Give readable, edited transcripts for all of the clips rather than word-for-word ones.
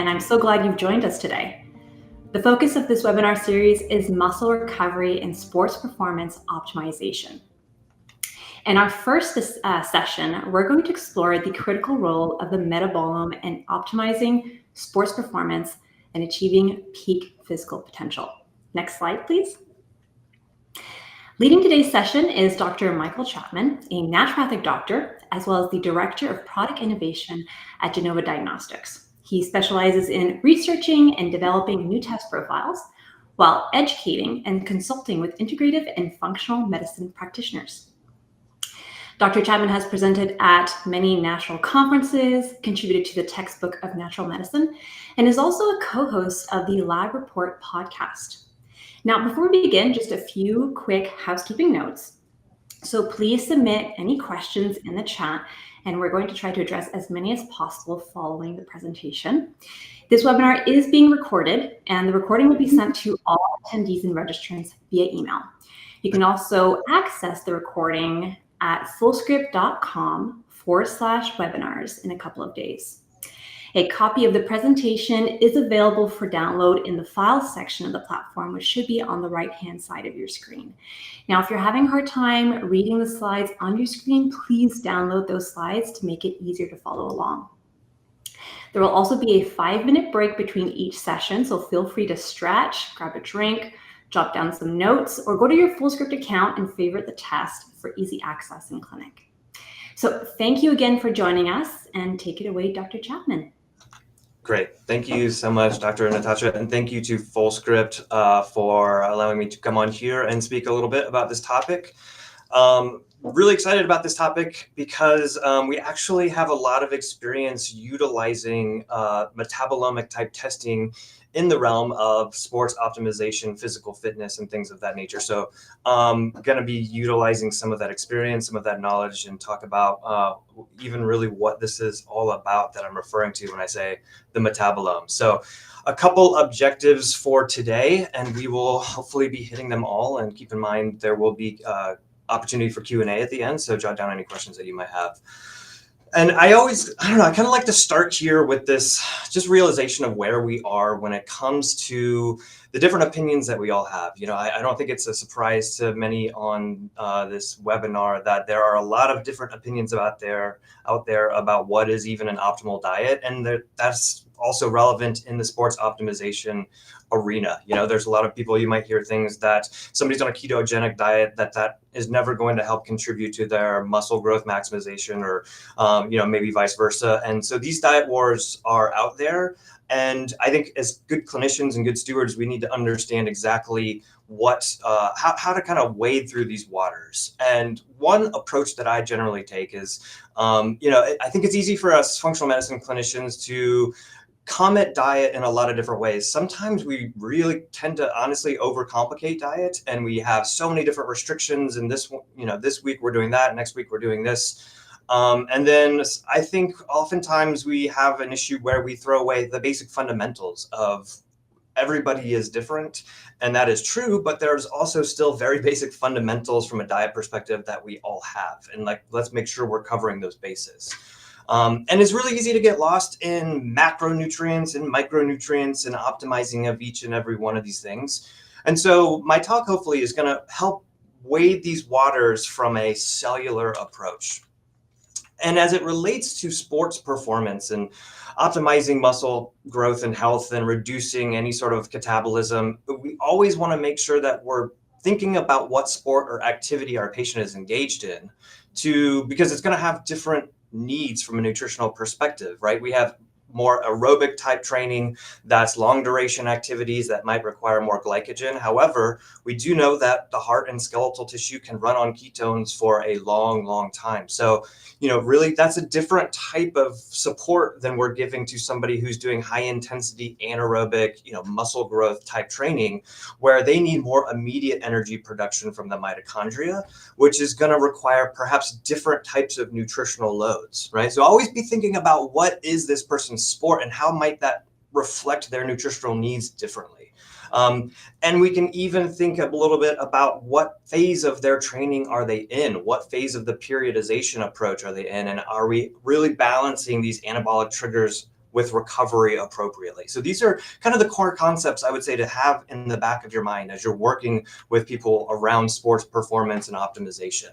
and I'm so glad you've joined us today. The focus of this webinar series is muscle recovery and sports performance optimization. In our first session, we're going to explore the critical role of the metabolome in optimizing sports performance and achieving peak physical potential. Next slide, please. Leading today's session is Dr. Michael Chapman, a naturopathic doctor, as well as the Director of Product Innovation at Genova Diagnostics. He specializes in researching and developing new test profiles while educating and consulting with integrative and functional medicine practitioners. Dr. Chapman has presented at many national conferences, contributed to the Textbook of Natural Medicine, and is also a co-host of the Lab Report podcast. Now, before we begin, just a few quick housekeeping notes. So please submit any questions in the chat, and we're going to try to address as many as possible following the presentation. This webinar is being recorded, and the recording will be sent to all attendees and registrants via email. You can also access the recording at fullscript.com/webinars in a couple of days. A copy of the presentation is available for download in the files section of the platform, which should be on the right-hand side of your screen. Now, if you're having a hard time reading the slides on your screen, please download those slides to make it easier to follow along. There will also be a 5-minute break between each session, so feel free to stretch, grab a drink, jot down some notes, or go to your FullScript account and favorite the test for easy access in clinic. So thank you again for joining us, and take it away, Dr. Chapman. Great. Thank you so much, Dr. Natasha, and thank you to FullScript for allowing me to come on here and speak a little bit about this topic. Really excited about this topic because we actually have a lot of experience utilizing metabolomic type testing in the realm of sports optimization, physical fitness, and things of that nature. So I'm going to be utilizing some of that experience, some of that knowledge, and talk about even really what this is all about that I'm referring to when I say the metabolome. So a couple objectives for today, and we will hopefully be hitting them all. And keep in mind, there will be opportunity for Q&A at the end, so jot down any questions that you might have. And I kind of like to start here with this just realization of where we are when it comes to the different opinions that we all have. You know, I don't think it's a surprise to many on this webinar that there are a lot of different opinions out there about what is even an optimal diet, and that's also relevant in the sports optimization arena. You know, there's a lot of people, you might hear things that somebody's on a ketogenic diet that is never going to help contribute to their muscle growth maximization, or you know, maybe vice versa. And so these diet wars are out there, and I think as good clinicians and good stewards, we need to understand exactly what how to kind of wade through these waters. And one approach that I generally take is you know, I think it's easy for us functional medicine clinicians to comment diet in a lot of different ways. Sometimes we really tend to honestly overcomplicate diet, and we have so many different restrictions. And this week we're doing that, next week we're doing this. And then I think oftentimes we have an issue where we throw away the basic fundamentals of everybody is different, and that is true, but there's also still very basic fundamentals from a diet perspective that we all have. And let's make sure we're covering those bases. And it's really easy to get lost in macronutrients and micronutrients and optimizing of each and every one of these things. And so my talk hopefully is going to help wade these waters from a cellular approach. And as it relates to sports performance and optimizing muscle growth and health and reducing any sort of catabolism, we always want to make sure that we're thinking about what sport or activity our patient is engaged in, because it's going to have different needs from a nutritional perspective, right? We have more aerobic type training, that's long duration activities that might require more glycogen. However, we do know that the heart and skeletal tissue can run on ketones for a long time. So, you know, really that's a different type of support than we're giving to somebody who's doing high intensity anaerobic, you know, muscle growth type training, where they need more immediate energy production from the mitochondria, which is going to require perhaps different types of nutritional loads, right? So always be thinking about what is this person's sport and how might that reflect their nutritional needs differently. And we can even think a little bit about what phase of their training are they in? What phase of the periodization approach are they in? And are we really balancing these anabolic triggers with recovery appropriately. So these are kind of the core concepts I would say to have in the back of your mind as you're working with people around sports performance and optimization.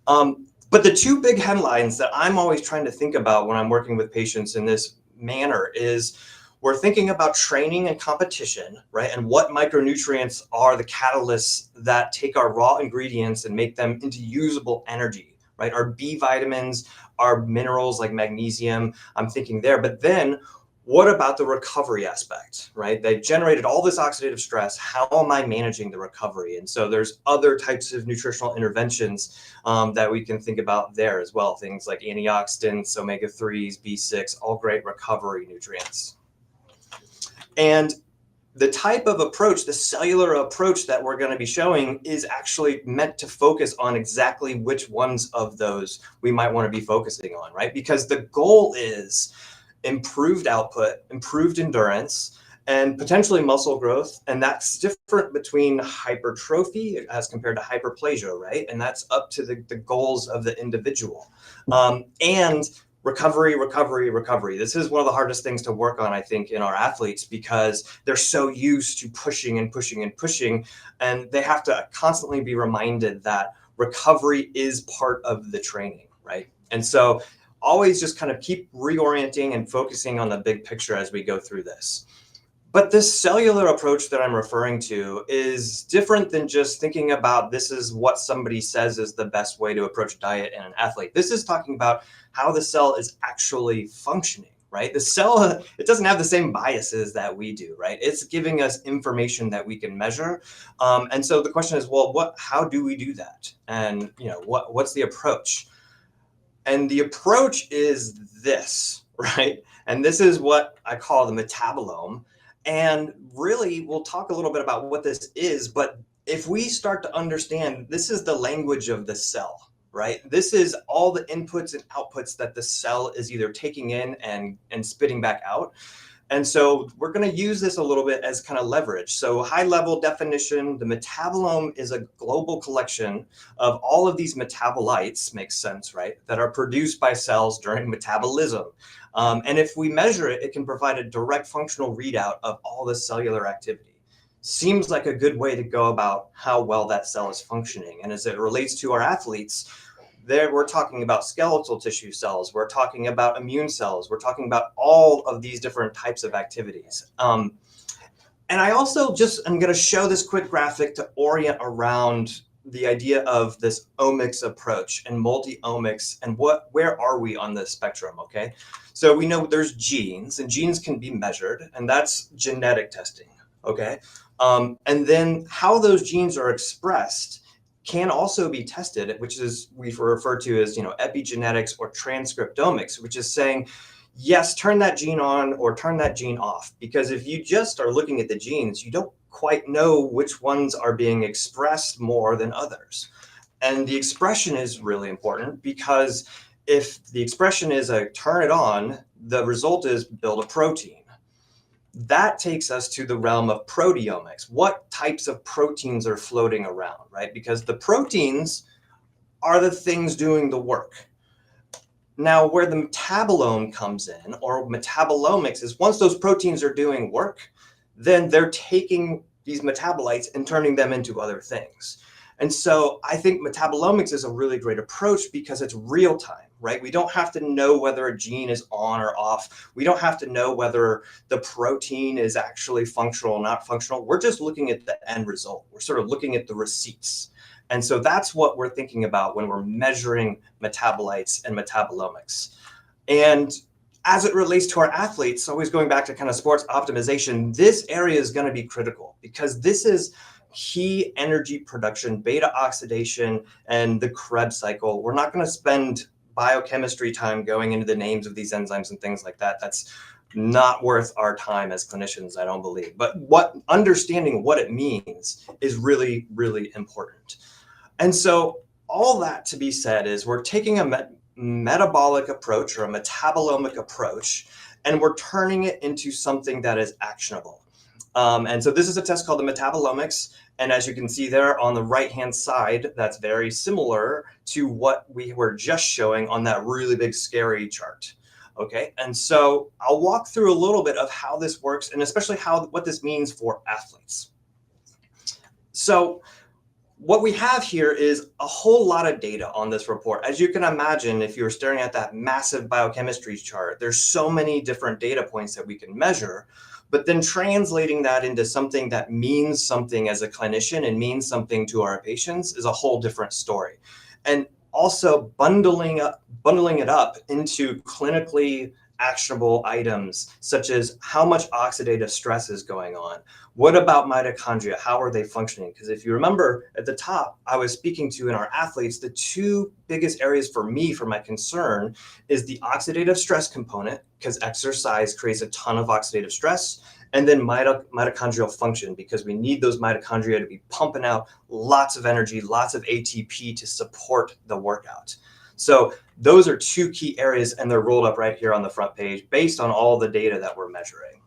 But the two big headlines that I'm always trying to think about when I'm working with patients in this manner is we're thinking about training and competition, right? And what micronutrients are the catalysts that take our raw ingredients and make them into usable energy, right? Our B vitamins, our minerals like magnesium, I'm thinking there. But then what about the recovery aspect, right? They've generated all this oxidative stress. How am I managing the recovery? And so there's other types of nutritional interventions that we can think about there as well. Things like antioxidants, omega-3s, B6, all great recovery nutrients. And the type of approach, the cellular approach that we're going to be showing is actually meant to focus on exactly which ones of those we might want to be focusing on, right? Because the goal is improved output, improved endurance, and potentially muscle growth. And that's different between hypertrophy as compared to hyperplasia, right? And that's up to the goals of the individual. And recovery, recovery, recovery. This is one of the hardest things to work on, I think, in our athletes because they're so used to pushing and pushing and pushing, and they have to constantly be reminded that recovery is part of the training, right? And so always just kind of keep reorienting and focusing on the big picture as we go through this. But this cellular approach that I'm referring to is different than just thinking about this is what somebody says is the best way to approach diet in an athlete. This is talking about how the cell is actually functioning, right? The cell, it doesn't have the same biases that we do, right? It's giving us information that we can measure. And so the question is, well, how do we do that? And what's the approach? And the approach is this, right? And this is what I call the metabolome. And really, we'll talk a little bit about what this is, but if we start to understand, this is the language of the cell, right? This is all the inputs and outputs that the cell is either taking in and spitting back out. And so we're going to use this a little bit as kind of leverage. So high level definition, the metabolome is a global collection of all of these metabolites, makes sense, right? That are produced by cells during metabolism. And if we measure it, it can provide a direct functional readout of all the cellular activity. Seems like a good way to go about how well that cell is functioning. And as it relates to our athletes, there we're talking about skeletal tissue cells, we're talking about immune cells, we're talking about all of these different types of activities. And I also I'm going to show this quick graphic to orient around the idea of this omics approach and multi-omics and where are we on the spectrum, okay? So we know there's genes, and genes can be measured, and that's genetic testing, okay? And then how those genes are expressed can also be tested, which is we refer to as epigenetics or transcriptomics, which is saying, yes, turn that gene on or turn that gene off. Because if you just are looking at the genes, you don't quite know which ones are being expressed more than others. And the expression is really important because if the expression is a turn it on, the result is build a protein. That takes us to the realm of proteomics. What types of proteins are floating around, right? Because the proteins are the things doing the work. Now, where the metabolome comes in, or metabolomics, is once those proteins are doing work, then they're taking these metabolites and turning them into other things. And so I think metabolomics is a really great approach because it's real time, right? We don't have to know whether a gene is on or off. We don't have to know whether the protein is actually functional or not functional. We're just looking at the end result. We're sort of looking at the receipts. And so that's what we're thinking about when we're measuring metabolites and metabolomics. And as it relates to our athletes, always going back to kind of sports optimization, this area is going to be critical because this is key energy production, beta oxidation, and the Krebs cycle. We're not going to spend biochemistry time going into the names of these enzymes and things like that. That's not worth our time as clinicians, I don't believe. But understanding what it means is really, really important. And so all that to be said is we're taking a metabolic approach or a metabolomic approach, and we're turning it into something that is actionable. And so this is a test called the metabolomics. And as you can see there on the right-hand side, that's very similar to what we were just showing on that really big, scary chart. Okay, and so I'll walk through a little bit of how this works and especially what this means for athletes. So what we have here is a whole lot of data on this report. As you can imagine, if you're staring at that massive biochemistry chart, there's so many different data points that we can measure, but then translating that into something that means something as a clinician and means something to our patients is a whole different story. And also bundling it up into clinically actionable items, such as how much oxidative stress is going on. What about mitochondria? How are they functioning? Because if you remember at the top, I was speaking to in our athletes, the two biggest areas for my concern is the oxidative stress component, because exercise creates a ton of oxidative stress, and then mitochondrial function, because we need those mitochondria to be pumping out lots of energy, lots of ATP to support the workout. So those are two key areas, and they're rolled up right here on the front page based on all the data that we're measuring.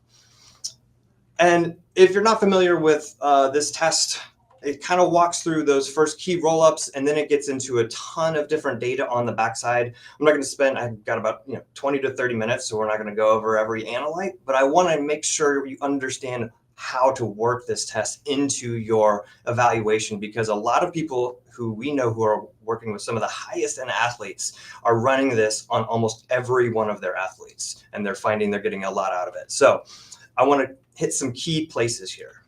And if you're not familiar with this test, it kind of walks through those first key roll-ups, and then it gets into a ton of different data on the backside. I'm not going to spend, I've got about 20 to 30 minutes, so we're not going to go over every analyte, but I want to make sure you understand how to work this test into your evaluation, because a lot of people who we know who are working with some of the highest end athletes are running this on almost every one of their athletes, and they're finding they're getting a lot out of it. So I want to hit some key places here.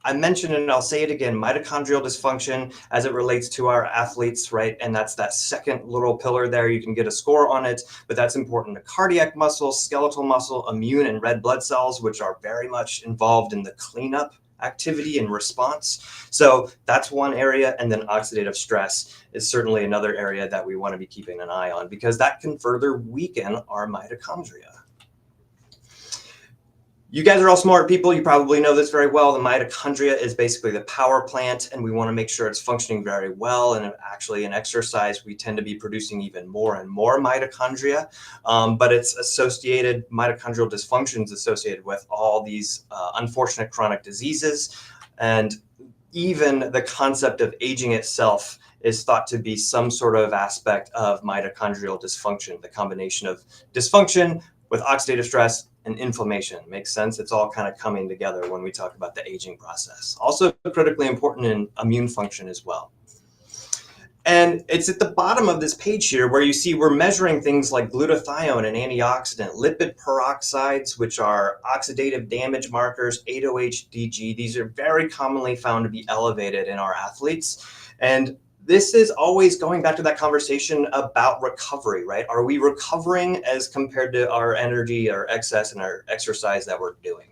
I mentioned, and I'll say it again, mitochondrial dysfunction as it relates to our athletes, right? And that's that second little pillar there. You can get a score on it, but that's important to cardiac muscle, skeletal muscle, immune and red blood cells, which are very much involved in the cleanup activity and response. So that's one area. And then oxidative stress is certainly another area that we want to be keeping an eye on, because that can further weaken our mitochondria. You guys are all smart people. You probably know this very well. The mitochondria is basically the power plant, and we want to make sure it's functioning very well. And actually in exercise, we tend to be producing even more and more mitochondria, but it's associated, mitochondrial dysfunction is associated with all these unfortunate chronic diseases. And even the concept of aging itself is thought to be some sort of aspect of mitochondrial dysfunction, the combination of dysfunction with oxidative stress and inflammation. Makes sense. It's all kind of coming together when we talk about the aging process. Also critically important in immune function as well. And it's at the bottom of this page here where you see we're measuring things like glutathione and antioxidant, lipid peroxides, which are oxidative damage markers, 8-OH-DG. These are very commonly found to be elevated in our athletes. And this is always going back to that conversation about recovery, right? Are we recovering as compared to our energy or excess and our exercise that we're doing?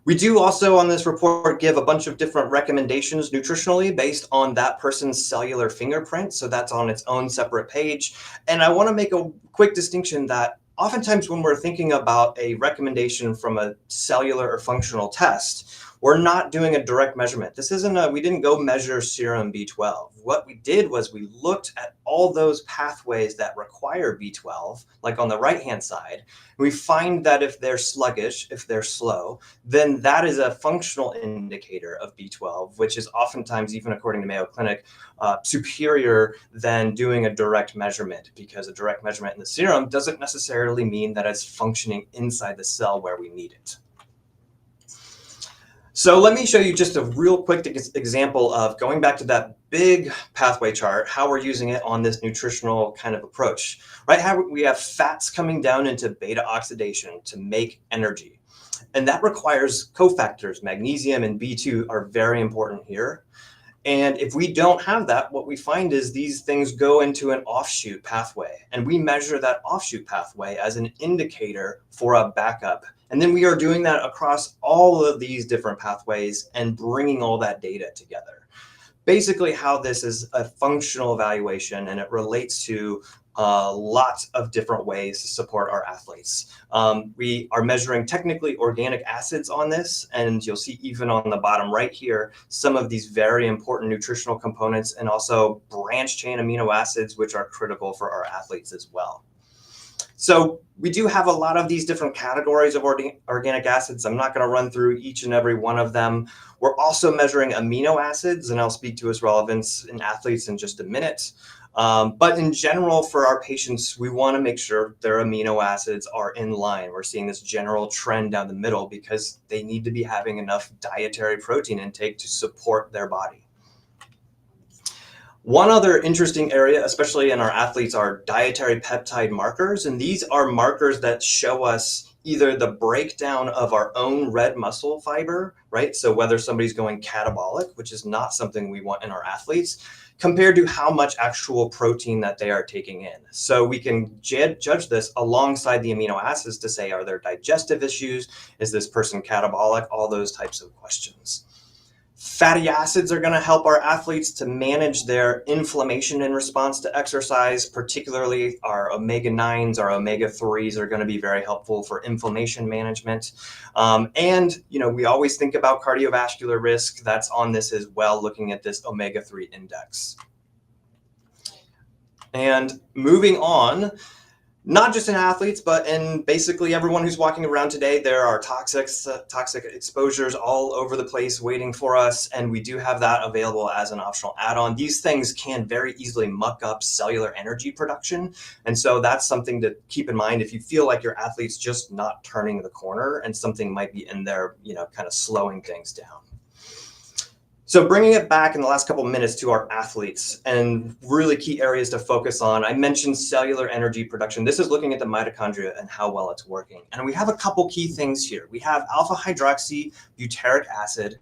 We do also on this report give a bunch of different recommendations nutritionally based on that person's cellular fingerprint. So that's on its own separate page. And I want to make a quick distinction that oftentimes when we're thinking about a recommendation from a cellular or functional test, we're not doing a direct measurement. This isn't we didn't go measure serum B12. What we did was we looked at all those pathways that require B12, like on the right-hand side. We find that if they're sluggish, if they're slow, then that is a functional indicator of B12, which is oftentimes, even according to Mayo Clinic, superior than doing a direct measurement, because a direct measurement in the serum doesn't necessarily mean that it's functioning inside the cell where we need it. So let me show you just a real quick example of going back to that big pathway chart, how we're using it on this nutritional kind of approach, right? How we have fats coming down into beta oxidation to make energy. And that requires cofactors. Magnesium and B2 are very important here. And if we don't have that, what we find is these things go into an offshoot pathway, and we measure that offshoot pathway as an indicator for a backup. And then we are doing that across all of these different pathways and bringing all that data together. Basically how this is a functional evaluation, and it relates to lots of different ways to support our athletes. We are measuring technically organic acids on this, and you'll see even on the bottom right here, some of these very important nutritional components, and also branch chain amino acids, which are critical for our athletes as well. So we do have a lot of these different categories of organic acids. I'm not going to run through each and every one of them. We're also measuring amino acids, and I'll speak to its relevance in athletes in just a minute. But in general, for our patients, we want to make sure their amino acids are in line. We're seeing this general trend down the middle because they need to be having enough dietary protein intake to support their body. One other interesting area, especially in our athletes, are dietary peptide markers. And these are markers that show us either the breakdown of our own red muscle fiber, right? So whether somebody's going catabolic, which is not something we want in our athletes, compared to how much actual protein that they are taking in. So we can judge this alongside the amino acids to say, are there digestive issues? Is this person catabolic? All those types of questions. Fatty acids are going to help our athletes to manage their inflammation in response to exercise, particularly our omega-9s, our omega-3s are going to be very helpful for inflammation management. And, we always think about cardiovascular risk. That's on this as well, looking at this omega-3 index. And moving on, not just in athletes, but in basically everyone who's walking around today, there are toxic exposures all over the place waiting for us. And we do have that available as an optional add-on. These things can very easily muck up cellular energy production. And so that's something to keep in mind if you feel like your athlete's just not turning the corner and something might be in there, kind of slowing things down. So bringing it back in the last couple of minutes to our athletes and really key areas to focus on, I mentioned cellular energy production. This is looking at the mitochondria and how well it's working. And we have a couple key things here. We have alpha hydroxy butyric acid,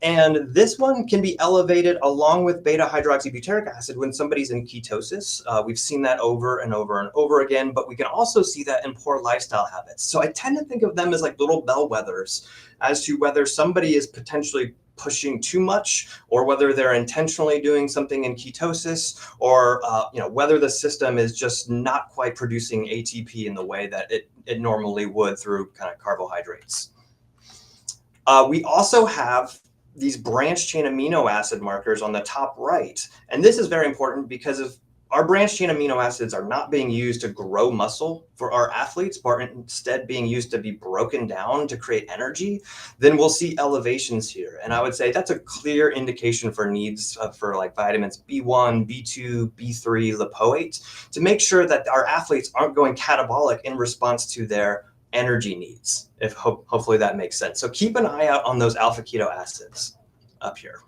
and this one can be elevated along with beta hydroxybutyric acid when somebody's in ketosis. We've seen that over and over and over again, but we can also see that in poor lifestyle habits. So I tend to think of them as like little bellwethers as to whether somebody is potentially pushing too much, or whether they're intentionally doing something in ketosis, or whether the system is just not quite producing ATP in the way that it normally would through kind of carbohydrates. We also have these branched chain amino acid markers on the top right, and this is very important because of our branched chain amino acids are not being used to grow muscle for our athletes, but instead being used to be broken down to create energy. Then we'll see elevations here. And I would say that's a clear indication for needs for like vitamins B1, B2, B3, lipoate, to make sure that our athletes aren't going catabolic in response to their energy needs. Hopefully that makes sense. So keep an eye out on those alpha keto acids up here.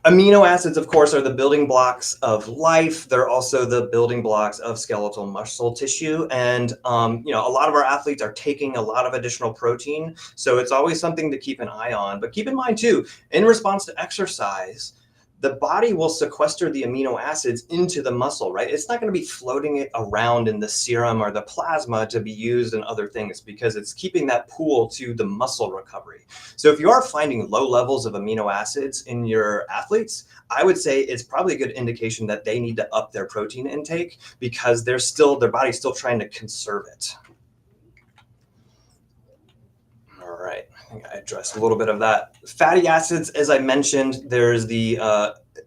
Amino acids, of course, are the building blocks of life. They're also the building blocks of skeletal muscle tissue. And, a lot of our athletes are taking a lot of additional protein. So it's always something to keep an eye on. But keep in mind, too, in response to exercise, the body will sequester the amino acids into the muscle, right? It's not going to be floating it around in the serum or the plasma to be used in other things because it's keeping that pool to the muscle recovery. So if you are finding low levels of amino acids in your athletes, I would say it's probably a good indication that they need to up their protein intake because their body's still trying to conserve it. All right, I think I addressed a little bit of that. Fatty acids, as I mentioned, there's the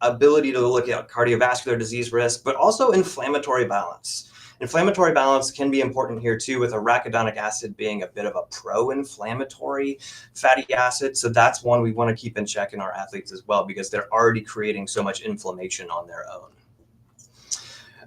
ability to look at cardiovascular disease risk, but also inflammatory balance. Inflammatory balance can be important here too, with arachidonic acid being a bit of a pro-inflammatory fatty acid. So that's one we want to keep in check in our athletes as well, because they're already creating so much inflammation on their own.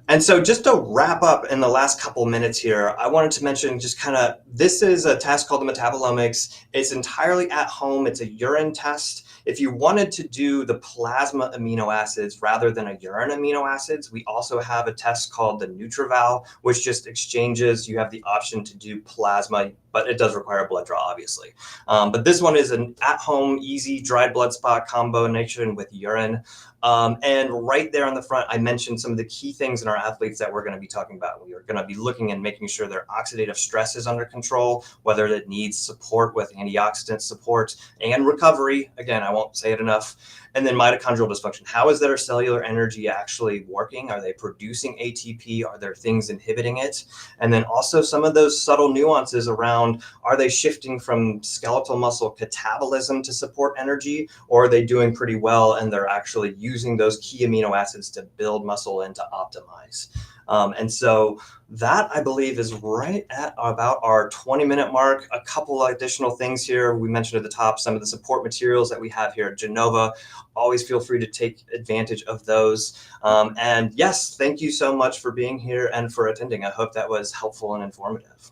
And so just to wrap up in the last couple minutes here, I wanted to mention this is a test called the metabolomics. It's entirely at home. It's a urine test. If you wanted to do the plasma amino acids rather than a urine amino acids, we also have a test called the NutriVal, which just exchanges. You have the option to do plasma, but it does require a blood draw, obviously. But this one is an at-home, easy, dried blood spot combination with urine. And right there on the front, I mentioned some of the key things in our athletes that we're going to be talking about. We are going to be looking and making sure their oxidative stress is under control, whether it needs support with antioxidant support and recovery. Again, I won't say it enough. And then mitochondrial dysfunction. How is their cellular energy actually working? Are they producing ATP? Are there things inhibiting it? And then also some of those subtle nuances around, are they shifting from skeletal muscle catabolism to support energy, or are they doing pretty well and they're actually using those key amino acids to build muscle and to optimize? And so that, I believe, is right at about our 20-minute mark. A couple of additional things here. We mentioned at the top some of the support materials that we have here at Genova. Always feel free to take advantage of those. And yes, thank you so much for being here and for attending. I hope that was helpful and informative.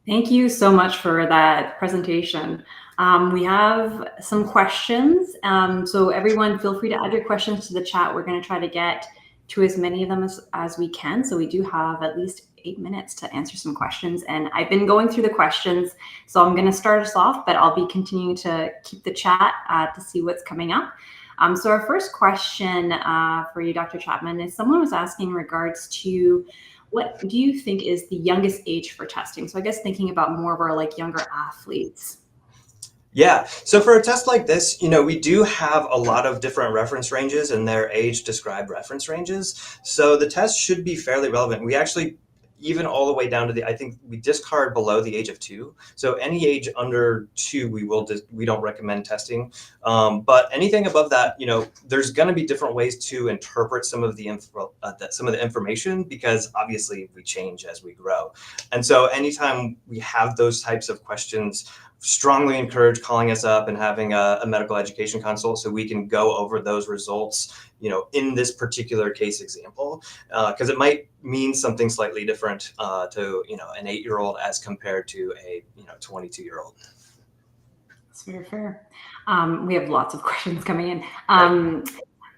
Thank you so much for that presentation. We have some questions. So everyone feel free to add your questions to the chat. We're going to try to get to as many of them as we can. So we do have at least 8 minutes to answer some questions. And I've been going through the questions. So I'm going to start us off, but I'll be continuing to keep the chat to see what's coming up. So our first question for you, Dr. Chapman, is someone was asking in regards to what do you think is the youngest age for testing? So I guess thinking about more of our like younger athletes. Yeah, so for a test like this, we do have a lot of different reference ranges and their age described reference ranges. So the test should be fairly relevant. We actually, even all the way down to I think we discard below the age of 2. So any age under 2, we don't recommend testing. But anything above that, there's going to be different ways to interpret some of the information, because obviously we change as we grow. And so anytime we have those types of questions, strongly encourage calling us up and having a medical education consult so we can go over those results, in this particular case example, because it might mean something slightly different to, an 8-year-old as compared to a, 22-year-old. That's very fair. We have lots of questions coming in.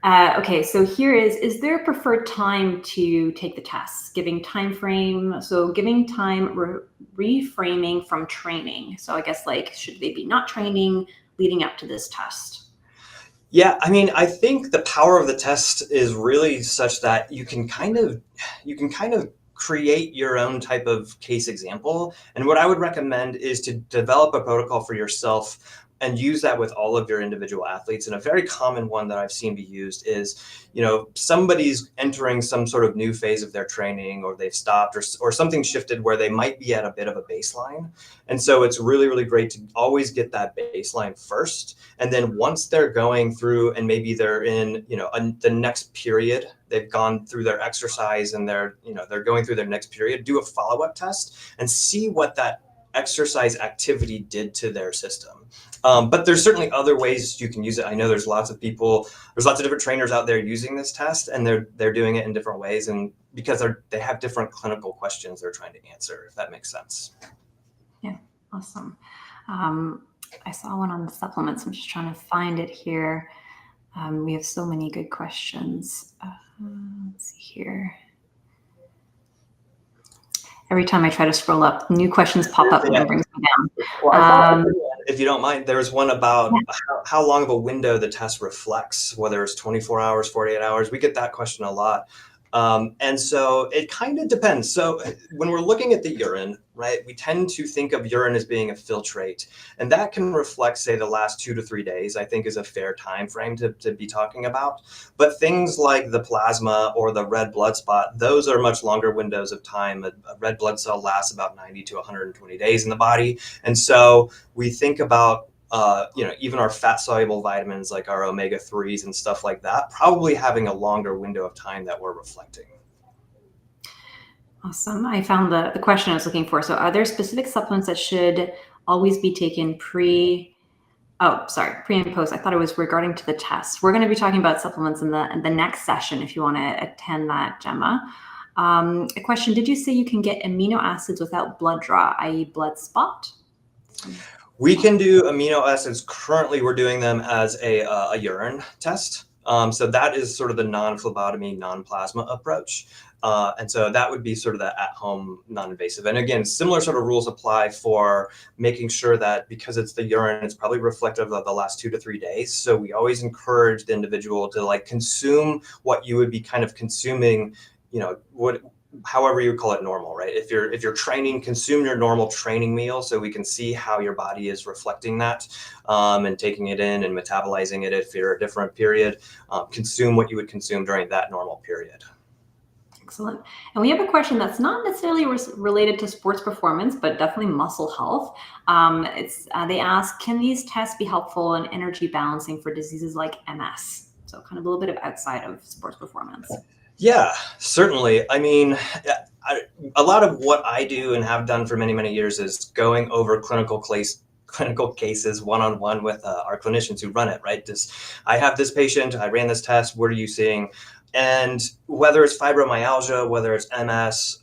Okay, so here is there a preferred time to take the test? Giving time frame, so giving time reframing from training. So I guess should they be not training leading up to this test? Yeah, I mean, I think the power of the test is really such that you can kind of create your own type of case example. And what I would recommend is to develop a protocol for yourself and use that with all of your individual athletes. And a very common one that I've seen be used is, somebody's entering some sort of new phase of their training, or they've stopped, or something shifted where they might be at a bit of a baseline. And so it's really, really great to always get that baseline first. And then once they're going through and maybe they're in, the next period, they've gone through their exercise and they're going through their next period, do a follow-up test and see what that exercise activity did to their system. But there's certainly other ways you can use it. I know there's lots of different trainers out there using this test, and they're doing it in different ways, and because they have different clinical questions they're trying to answer, if that makes sense. Yeah, awesome. I saw one on the supplements. I'm just trying to find it here. We have so many good questions. Let's see here. Every time I try to scroll up, new questions pop up and it brings me down. Well, if you don't mind, there was one about how long of a window the test reflects, whether it's 24 hours, 48 hours. We get that question a lot. And so it kind of depends. So when we're looking at the urine, right, we tend to think of urine as being a filtrate, and that can reflect, say, the last 2 to 3 days, I think is a fair time frame to be talking about. But things like the plasma or the red blood spot, those are much longer windows of time. A red blood cell lasts about 90 to 120 days in the body. And so we think about even our fat soluble vitamins like our omega-3s and stuff like that, probably having a longer window of time that we're reflecting. Awesome. I found the question I was looking for. So are there specific supplements that should always be taken pre and post? I thought it was regarding to the test. We're going to be talking about supplements in the next session if you want to attend that, Gemma. A question, did you say you can get amino acids without blood draw, i.e. blood spot? We can do amino acids. Currently, we're doing them as a urine test. So that is sort of the non-phlebotomy, non-plasma approach. And so that would be sort of the at-home non-invasive. And again, similar sort of rules apply for making sure that because it's the urine, it's probably reflective of the last 2 to 3 days. So we always encourage the individual to consume what you would be kind of consuming, however you call it normal, right? If you're training, consume your normal training meal so we can see how your body is reflecting that and taking it in and metabolizing it. If you're a different period, consume what you would consume during that normal period. Excellent. And we have a question that's not necessarily related to sports performance, but definitely muscle health. They ask, can these tests be helpful in energy balancing for diseases like MS? So kind of a little bit of outside of sports performance. Yeah, certainly. I mean, a lot of what I do and have done for many, many years is going over clinical cases one-on-one with our clinicians who run it, right? I have this patient, I ran this test, what are you seeing? And whether it's fibromyalgia, whether it's MS,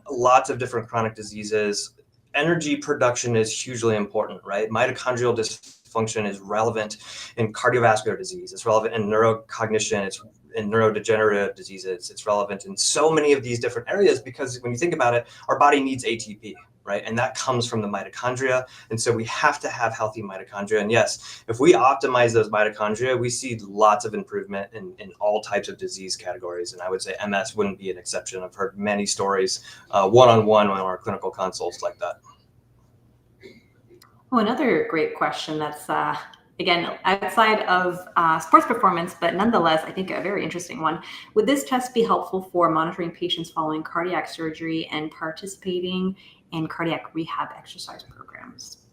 lots of different chronic diseases, energy production is hugely important, right? Mitochondrial dysfunction is relevant in cardiovascular disease. It's relevant in neurocognition. It's in neurodegenerative diseases. It's relevant in so many of these different areas because when you think about it, our body needs ATP, right? And that comes from the mitochondria. And so we have to have healthy mitochondria. And yes, if we optimize those mitochondria, we see lots of improvement in all types of disease categories. And I would say MS wouldn't be an exception. I've heard many stories one-on-one on our clinical consults like that. Oh, another great question that's, again, outside of sports performance, but nonetheless, I think a very interesting one. Would this test be helpful for monitoring patients following cardiac surgery and participating in cardiac rehab exercise programs?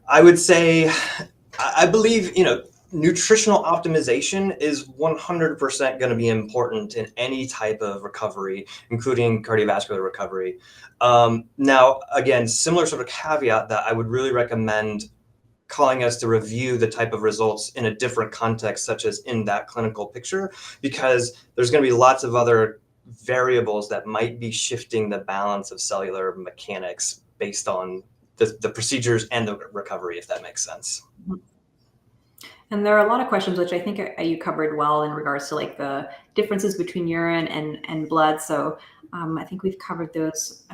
I would say, I believe, nutritional optimization is 100% going to be important in any type of recovery, including cardiovascular recovery. Now, again, similar sort of caveat that I would really recommend calling us to review the type of results in a different context, such as in that clinical picture, because there's going to be lots of other variables that might be shifting the balance of cellular mechanics based on the procedures and the recovery, if that makes sense. And there are a lot of questions which I think you covered well in regards to like the differences between urine and blood. So I think we've covered those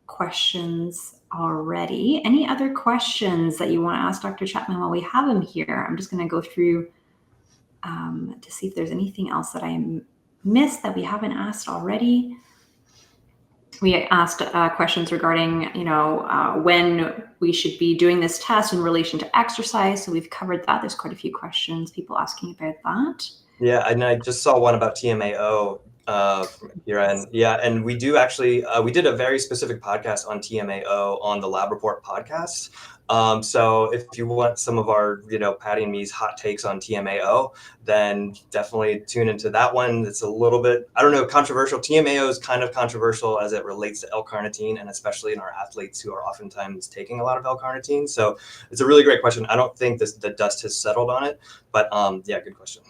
questions already. Any other questions that you want to ask Dr. Chapman while we have him here? I'm just going to go through to see if there's anything else that I missed that we haven't asked already. We asked questions regarding, when we should be doing this test in relation to exercise. So we've covered that. There's quite a few questions, people asking about that. Yeah, and I just saw one about TMAO from here, and we do actually we did a very specific podcast on TMAO on the Lab Report podcast. So if you want some of our, Patty and me's hot takes on TMAO, then definitely tune into that one. It's a little bit, I don't know, controversial. TMAO is kind of controversial as it relates to L-carnitine, and especially in our athletes who are oftentimes taking a lot of L-carnitine. So it's a really great question. I don't think the dust has settled on it, but yeah, good question.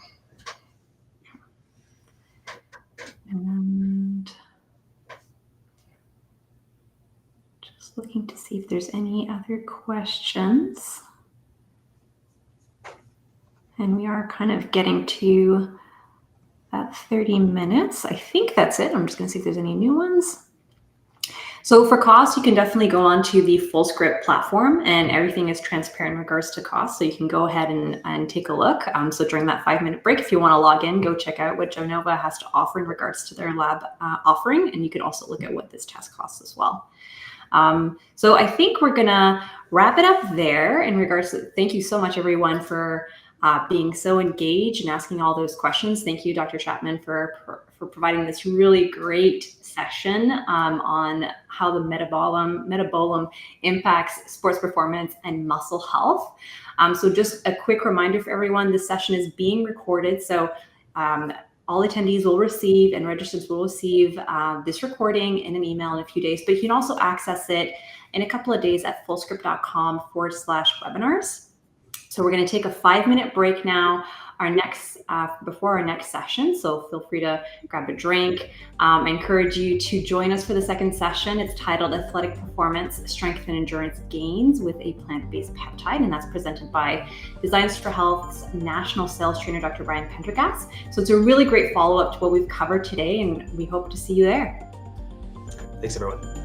And just looking to see if there's any other questions. And we are kind of getting to that 30 minutes. I think that's it. I'm just going to see if there's any new ones. So for cost, you can definitely go on to the FullScript platform, and everything is transparent in regards to cost. So you can go ahead and take a look. So during that 5-minute break, if you want to log in, go check out what Genova has to offer in regards to their lab offering. And you can also look at what this test costs as well. So I think we're going to wrap it up there in regards to, thank you so much, everyone, for being so engaged and asking all those questions. Thank you, Dr. Chapman, for providing this really great session on how the metabolome impacts sports performance and muscle health. So just a quick reminder for everyone, this session is being recorded. So all attendees will receive and registrants will receive this recording in an email in a few days, but you can also access it in a couple of days at fullscript.com/webinars. So we're going to take a 5-minute break now, before our next session. So feel free to grab a drink. I encourage you to join us for the second session. It's titled Athletic Performance, Strength and Endurance Gains with a Plant-Based Peptide, and that's presented by Designs for Health's National Sales Trainer, Dr. Brian Pendergast. So it's a really great follow-up to what we've covered today, and we hope to see you there. Thanks, everyone.